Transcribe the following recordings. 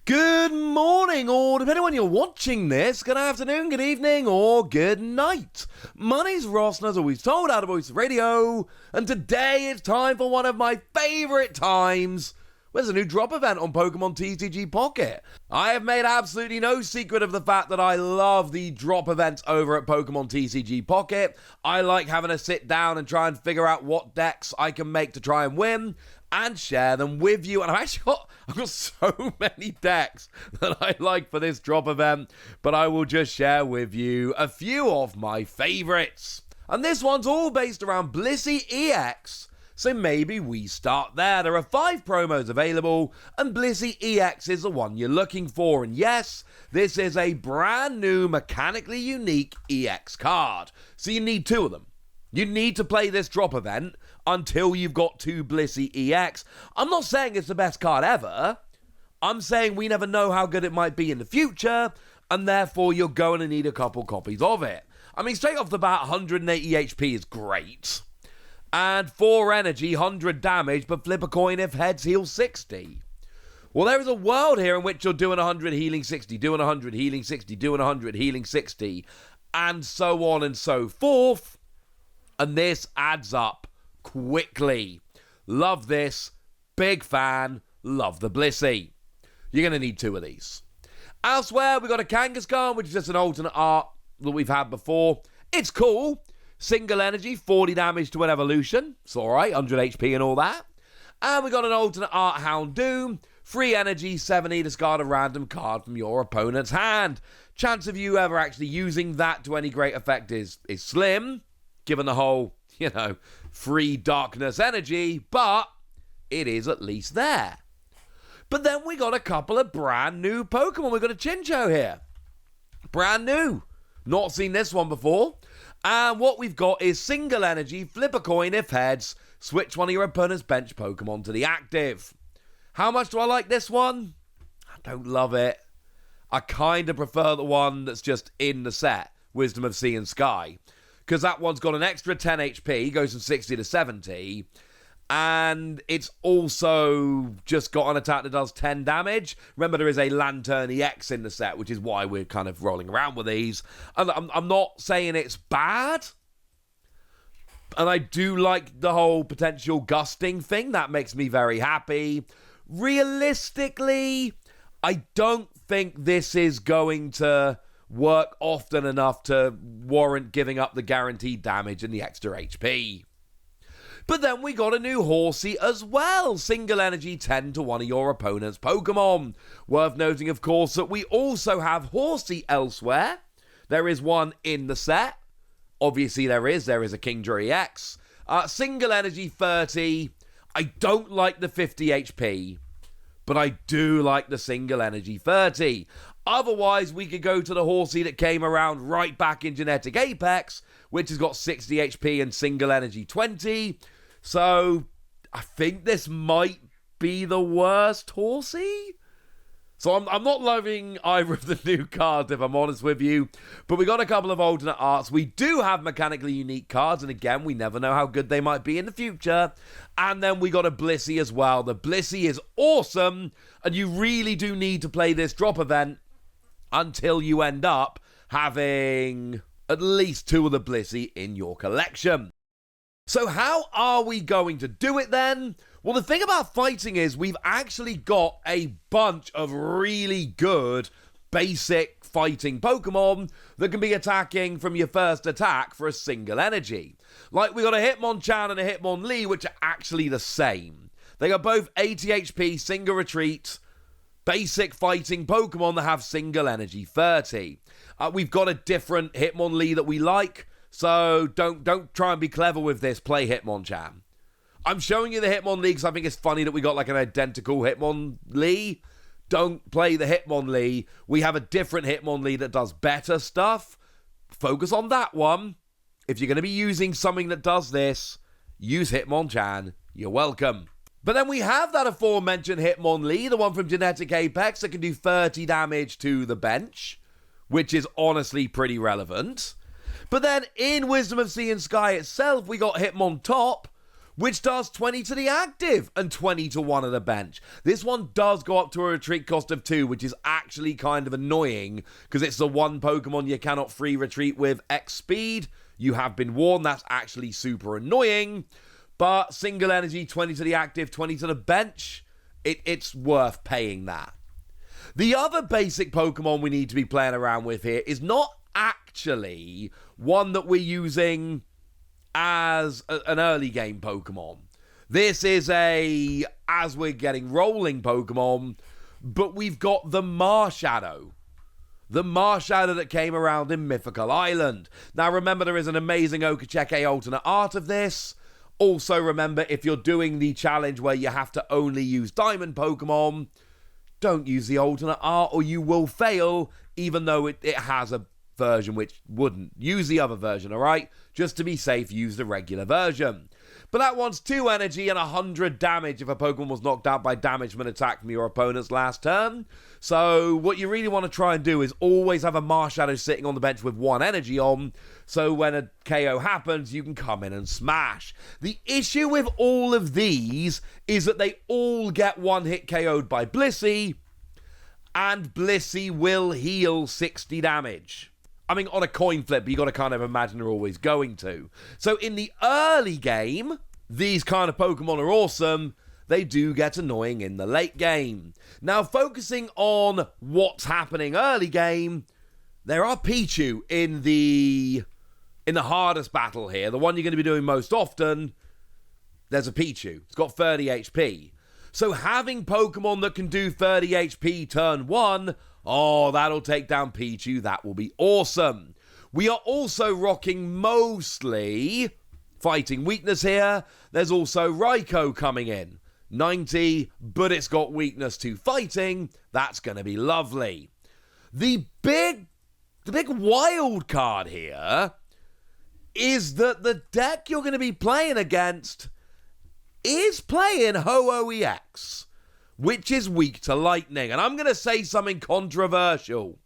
Good morning, or depending on when you're watching this, good afternoon, good evening, or good night. My name's Ross, and as always told, out of Voice Radio, and today it's time for one of my favourite times. There's a new drop event on Pokémon TCG Pocket. I have made absolutely no secret of the fact that I love the drop events over at Pokémon TCG Pocket. I like having to sit down and try and figure out what decks I can make to try and win and share them with you. And I've got so many decks that I like for this drop event, but I will just share with you a few of my favourites. And this one's all based around Blissey EX. So maybe we start there. There are 5 promos available, and Blissey EX is the one you're looking for. And yes, this is a brand new, mechanically unique EX card. So you need 2 of them. You need to play this drop event until you've got 2 Blissey EX. I'm not saying it's the best card ever. I'm saying we never know how good it might be in the future, and therefore you're going to need a couple copies of it. I mean, straight off the bat, 180 HP is great. And 4 energy, 100 damage, but flip a coin if heads heal 60. Well, there is a world here in which you're doing 100 healing 60, doing 100 healing 60, doing 100 healing 60, and so on and so forth. And this adds up quickly. Love this. Big fan. Love the Blissey. You're going to need 2 of these. Elsewhere, we've got a Kangaskhan, which is just an alternate art that we've had before. It's cool. Single energy, 40 damage to an evolution. It's alright, 100 HP and all that. And we got an alternate art Houndoom. 3 energy, 70, discard a random card from your opponent's hand. Chance of you ever actually using that to any great effect is slim, given the whole, free darkness energy, but it is at least there. But then we got a couple of brand new Pokemon. We got a Chinchou here. Brand new. Not seen this one before. And what we've got is single energy, flip a coin if heads, switch one of your opponent's bench Pokemon to the active. How much do I like this one? I don't love it. I kind of prefer the one that's just in the set, Wisdom of Sea and Sky, because that one's got an extra 10 HP, goes from 60 to 70, and it's also just got an attack that does 10 damage. Remember, there is a Lantern EX in the set, which is why we're kind of rolling around with these. And I'm not saying it's bad, and I do like the whole potential gusting thing. That makes me very happy. Realistically, I don't think this is going to work often enough to warrant giving up the guaranteed damage and the extra HP. But then we got a new Horsey as well. Single energy, 10 to one of your opponent's Pokemon. Worth noting, of course, that we also have Horsey elsewhere. There is one in the set. Obviously, there is a Kingdra EX. Single energy, 30. I don't like the 50 HP, but I do like the single energy, 30. Otherwise, we could go to the Horsey that came around right back in Genetic Apex, which has got 60 HP and single energy, 20. So, I think this might be the worst Horsey. So, I'm not loving either of the new cards, if I'm honest with you. But we got a couple of alternate arts. We do have mechanically unique cards. And again, we never know how good they might be in the future. And then we got a Blissey as well. The Blissey is awesome. And you really do need to play this drop event until you end up having at least 2 of the Blissey in your collection. So how are we going to do it then? Well, the thing about fighting is we've actually got a bunch of really good basic fighting Pokemon that can be attacking from your first attack for a single energy. Like, we got a Hitmonchan and a Hitmonlee, which are actually the same. They are both 80 HP, single retreat, basic fighting Pokemon that have single energy, 30. We've got a different Hitmonlee that we like. So don't try and be clever with this. Play Hitmonchan. I'm showing you the Hitmonlee because I think it's funny that we got like an identical Hitmonlee. Don't play the Hitmonlee. We have a different Hitmonlee that does better stuff. Focus on that one. If you're going to be using something that does this, use Hitmonchan. You're welcome. But then we have that aforementioned Hitmonlee, the one from Genetic Apex that can do 30 damage to the bench, which is honestly pretty relevant. But then in Wisdom of Sea and Sky itself, we got Hitmontop, which does 20 to the active and 20 to 1 of the bench. This one does go up to a retreat cost of 2, which is actually kind of annoying because it's the one Pokemon you cannot free retreat with X speed. You have been warned, that's actually super annoying. But single energy, 20 to the active, 20 to the bench, it's worth paying that. The other basic Pokemon we need to be playing around with here is not actually one that we're using as an early game Pokemon. This is as we're getting rolling Pokemon, but we've got the Marshadow. The Marshadow that came around in Mythical Island. Now remember, there is an amazing Okacheke alternate art of this. Also remember, if you're doing the challenge where you have to only use Diamond Pokemon, don't use the alternate art or you will fail, even though it has a version which wouldn't. Use the other version, alright? Just to be safe, use the regular version. But that one's 2 energy and 100 damage if a Pokemon was knocked out by damage from an attack from your opponent's last turn. So what you really want to try and do is always have a Marshadow sitting on the bench with 1 energy on, so when a KO happens, you can come in and smash. The issue with all of these is that they all get 1-hit KO'd by Blissey, and Blissey will heal 60 damage. I mean, on a coin flip, you got to kind of imagine they're always going to. So in the early game, these kind of Pokemon are awesome. They do get annoying in the late game. Now, focusing on what's happening early game, there are Pichu in the hardest battle here. The one you're going to be doing most often, there's a Pichu. It's got 30 HP. So having Pokemon that can do 30 HP turn 1, oh, that'll take down Pichu. That will be awesome. We are also rocking mostly fighting weakness here. There's also Raikou coming in. 90, but it's got weakness to fighting. That's going to be lovely. The big wild card here is that the deck you're going to be playing against is playing Ho-Oh EX, which is weak to lightning. And I'm going to say something controversial.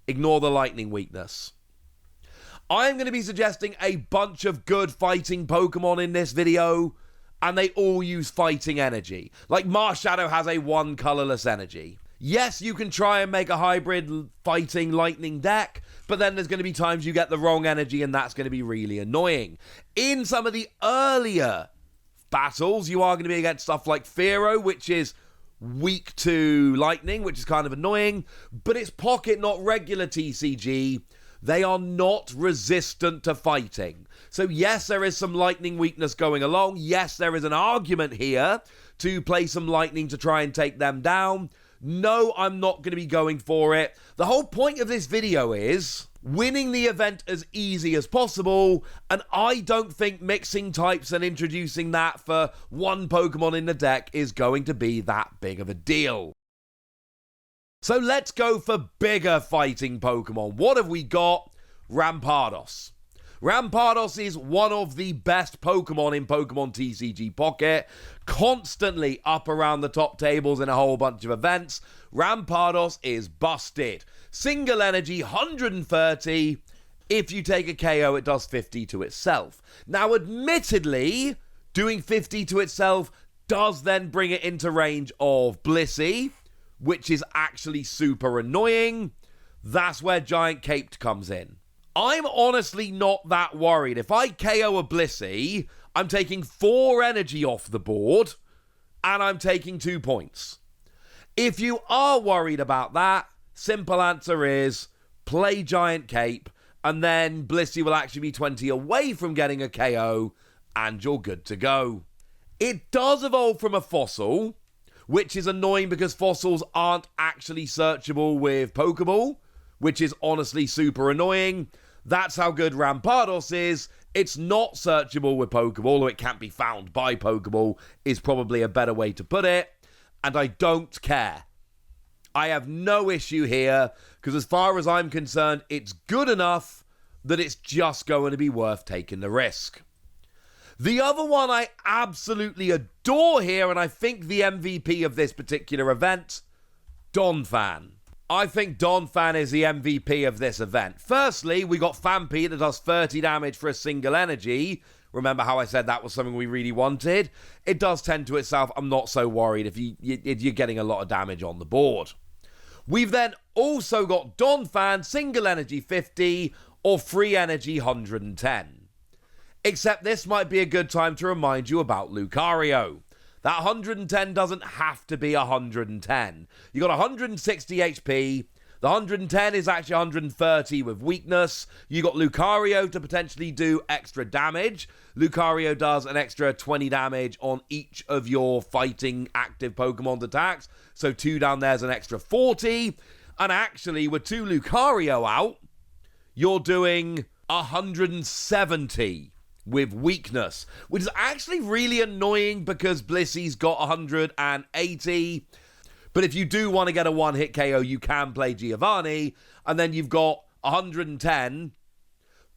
Ignore the lightning weakness. I'm going to be suggesting a bunch of good fighting Pokemon in this video, and they all use fighting energy. Like Marshadow has a 1 colorless energy. Yes, you can try and make a hybrid fighting lightning deck, but then there's going to be times you get the wrong energy, and that's going to be really annoying. In some of the earlier battles, you are going to be against stuff like Fearow, which is weak to lightning, which is kind of annoying, but it's Pocket, not regular TCG. They are not resistant to fighting. So yes, there is some lightning weakness going along. Yes, there is an argument here to play some lightning to try and take them down. No, I'm not going to be going for it. The whole point of this video is winning the event as easy as possible, and I don't think mixing types and introducing that for 1 Pokemon in the deck is going to be that big of a deal. So let's go for bigger fighting Pokemon. What have we got? Rampardos. Rampardos is one of the best Pokemon in Pokémon TCG Pocket, constantly up around the top tables in a whole bunch of events. Rampardos is busted. Single energy, 130. If you take a KO, it does 50 to itself. Now, admittedly, doing 50 to itself does then bring it into range of Blissey, which is actually super annoying. That's where Giant Caped comes in. I'm honestly not that worried. If I KO a Blissey, I'm taking 4 energy off the board, and I'm taking 2 points. If you are worried about that, simple answer is play Giant Cape, and then Blissey will actually be 20 away from getting a KO, and you're good to go. It does evolve from a fossil, which is annoying because fossils aren't actually searchable with Pokeball, which is honestly super annoying. That's how good Rampardos is. It's not searchable with Pokeball, or it can't be found by Pokeball, is probably a better way to put it. And I don't care. I have no issue here, because as far as I'm concerned, it's good enough that it's just going to be worth taking the risk. The other one I absolutely adore here, and I think the MVP of this particular event, Donphan. I think Donphan is the MVP of this event. Firstly, we got Phanpy that does 30 damage for a single energy, Remember how I said that was something we really wanted? It does tend to itself. I'm not so worried if you're getting a lot of damage on the board. We've then also got Donphan, single energy 50 or free energy 110. Except this might be a good time to remind you about Lucario. That 110 doesn't have to be 110. You got 160 HP. The 110 is actually 130 with weakness. You got Lucario to potentially do extra damage. Lucario does an extra 20 damage on each of your fighting active Pokemon attacks. So 2 down there's an extra 40. And actually, with 2 Lucario out, you're doing 170 with weakness, which is actually really annoying because Blissey's got 180. But if you do want to get a one-hit KO, you can play Giovanni, and then you've got 110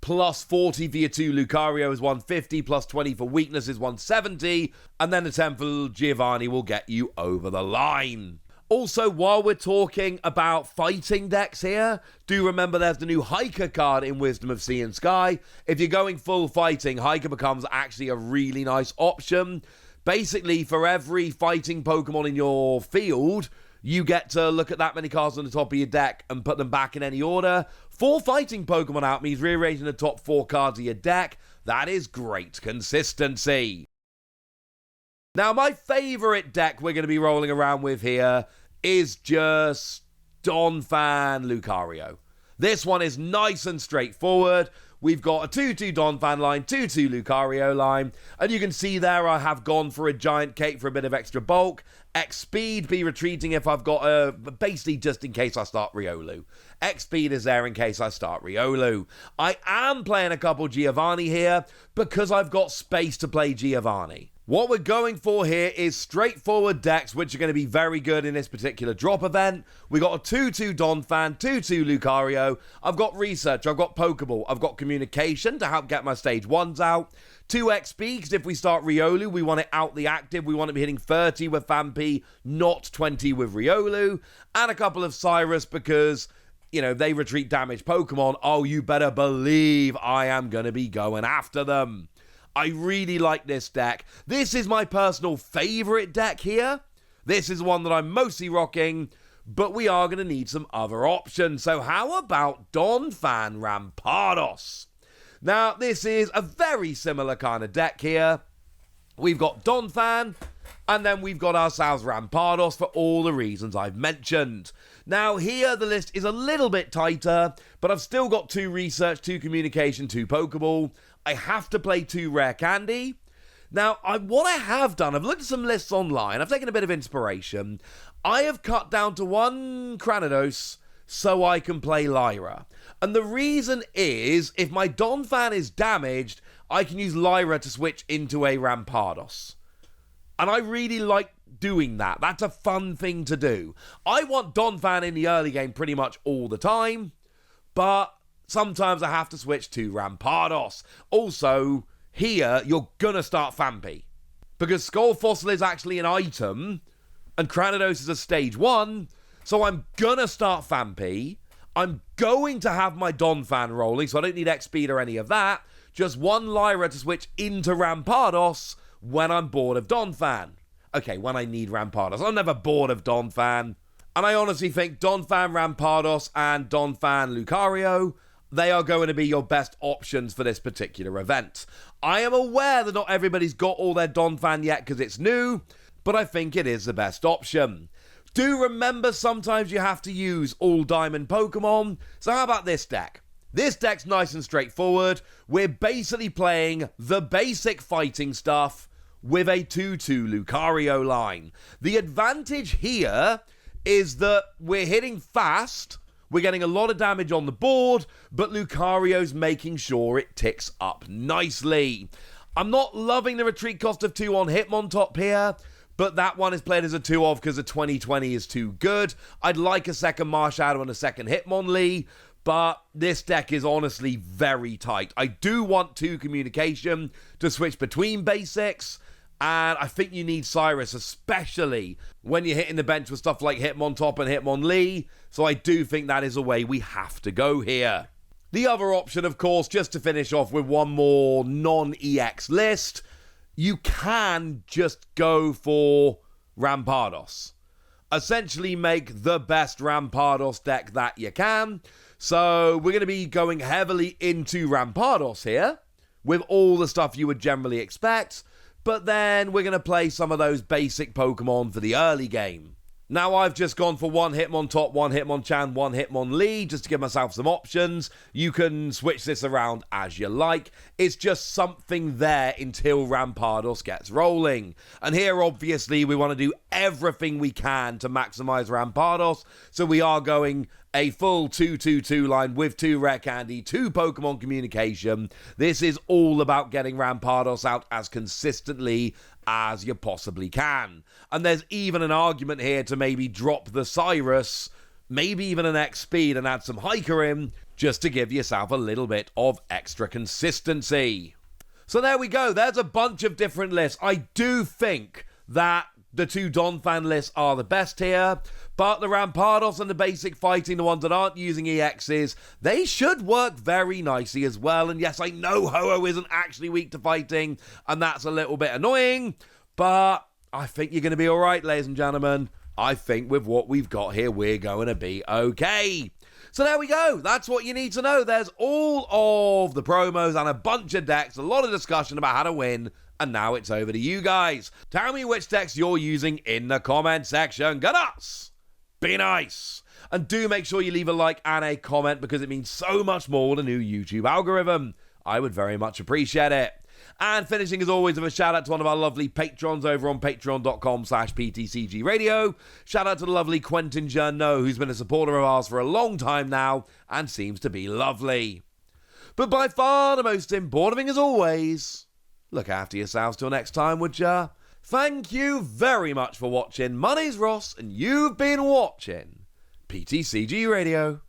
plus 40 for your 2 Lucario is 150, plus 20 for weakness is 170, and then the 10 for Giovanni will get you over the line. Also, while we're talking about fighting decks here, do remember there's the new Hiker card in Wisdom of Sea and Sky. If you're going full fighting, Hiker becomes actually a really nice option. Basically, for every fighting Pokemon in your field, you get to look at that many cards on the top of your deck and put them back in any order. 4 fighting Pokemon out means rearranging the top 4 cards of your deck. That is great consistency. Now, my favourite deck we're going to be rolling around with here is just Donphan Lucario. This one is nice and straightforward. We've got a 2-2 Donphan line, 2-2 Lucario line, and you can see there I have gone for a giant cake for a bit of extra bulk. X speed be retreating if I've got basically just in case I start Riolu. X speed is there in case I start Riolu. I am playing a couple Giovanni here because I've got space to play Giovanni. What we're going for here is straightforward decks, which are going to be very good in this particular drop event. We got a 2-2 Donphan, 2-2 Lucario. I've got Research, I've got Pokeball, I've got Communication to help get my stage 1s out. 2 XP, because if we start Riolu, we want it out the active. We want to be hitting 30 with Fampi, not 20 with Riolu. And a couple of Cyrus because, you know, they retreat damage Pokemon. Oh, you better believe I am going to be going after them. I really like this deck. This is my personal favorite deck here. This is one that I'm mostly rocking, but we are going to need some other options. So how about Donphan Rampardos? Now, this is a very similar kind of deck here. We've got Donphan, and then we've got ourselves Rampardos for all the reasons I've mentioned. Now, here the list is a little bit tighter, but I've still got 2 Research, 2 Communication, 2 Pokeball. I have to play 2 Rare Candy. Now, what I have done, I've looked at some lists online. I've taken a bit of inspiration. I have cut down to 1 Cranidos so I can play Lyra. And the reason is, if my Donphan is damaged, I can use Lyra to switch into a Rampardos. And I really like doing that. That's a fun thing to do. I want Donphan in the early game pretty much all the time, but sometimes I have to switch to Rampardos. Also, here, you're gonna start Fampi. Because Skull Fossil is actually an item, and Cranidos is a stage 1, so I'm gonna start Fampi. I'm going to have my Donphan rolling, so I don't need X-Speed or any of that. Just 1 Lyra to switch into Rampardos when I'm bored of Donphan. Okay, when I need Rampardos. I'm never bored of Donphan. And I honestly think Donphan Rampardos and Donphan Lucario, they are going to be your best options for this particular event. I am aware that not everybody's got all their Donphan yet because it's new, but I think it is the best option. Do remember sometimes you have to use all diamond Pokemon, so how about this deck? This deck's nice and straightforward. We're basically playing the basic fighting stuff with a 2-2 Lucario line. The advantage here is that we're hitting fast, we're getting a lot of damage on the board, but Lucario's making sure it ticks up nicely. I'm not loving the retreat cost of 2 on Hitmontop here, but that one is played as a 2-of because the 2020 is too good. I'd like a second Marshadow and a second Hitmonlee, but this deck is honestly very tight. I do want 2 Communication to switch between basics, and I think you need Cyrus, especially when you're hitting the bench with stuff like Hitmontop and Hitmonlee, so I do think that is a way we have to go here. The other option, of course, just to finish off with one more non-EX list, you can just go for Rampardos. Essentially make the best Rampardos deck that you can. So we're going to be going heavily into Rampardos here, with all the stuff you would generally expect, but then we're going to play some of those basic Pokemon for the early game. Now, I've just gone for one Hitmontop, one Hitmonchan, one Hitmonlee, just to give myself some options. You can switch this around as you like. It's just something there until Rampardos gets rolling. And here, obviously, we want to do everything we can to maximize Rampardos, so we are going a full 2-2-2 line with 2 Rare Candy, 2 Pokemon Communication. This is all about getting Rampardos out as consistently as you possibly can. And there's even an argument here to maybe drop the Cyrus, maybe even an X Speed, and add some Hiker in, just to give yourself a little bit of extra consistency. So there we go, there's a bunch of different lists. I do think that the 2 Donphan lists are the best here, but the Rampardos and the basic fighting, the ones that aren't using EXs, they should work very nicely as well. And yes, I know Ho-Oh isn't actually weak to fighting, and that's a little bit annoying, but I think you're going to be alright, ladies and gentlemen. I think with what we've got here, we're going to be okay. So there we go. That's what you need to know. There's all of the promos and a bunch of decks, a lot of discussion about how to win, and now it's over to you guys. Tell me which decks you're using in the comment section. Get us! Be nice! And do make sure you leave a like and a comment, because it means so much more to the new YouTube algorithm. I would very much appreciate it. And finishing as always with a shout out to one of our lovely patrons over on patreon.com/PTCG Radio. Shout out to the lovely Quentin Journeau, who's been a supporter of ours for a long time now and seems to be lovely. But by far the most important thing as always, look after yourselves till next time, would ya? Thank you very much for watching. My name's Ross and you've been watching PTCG Radio.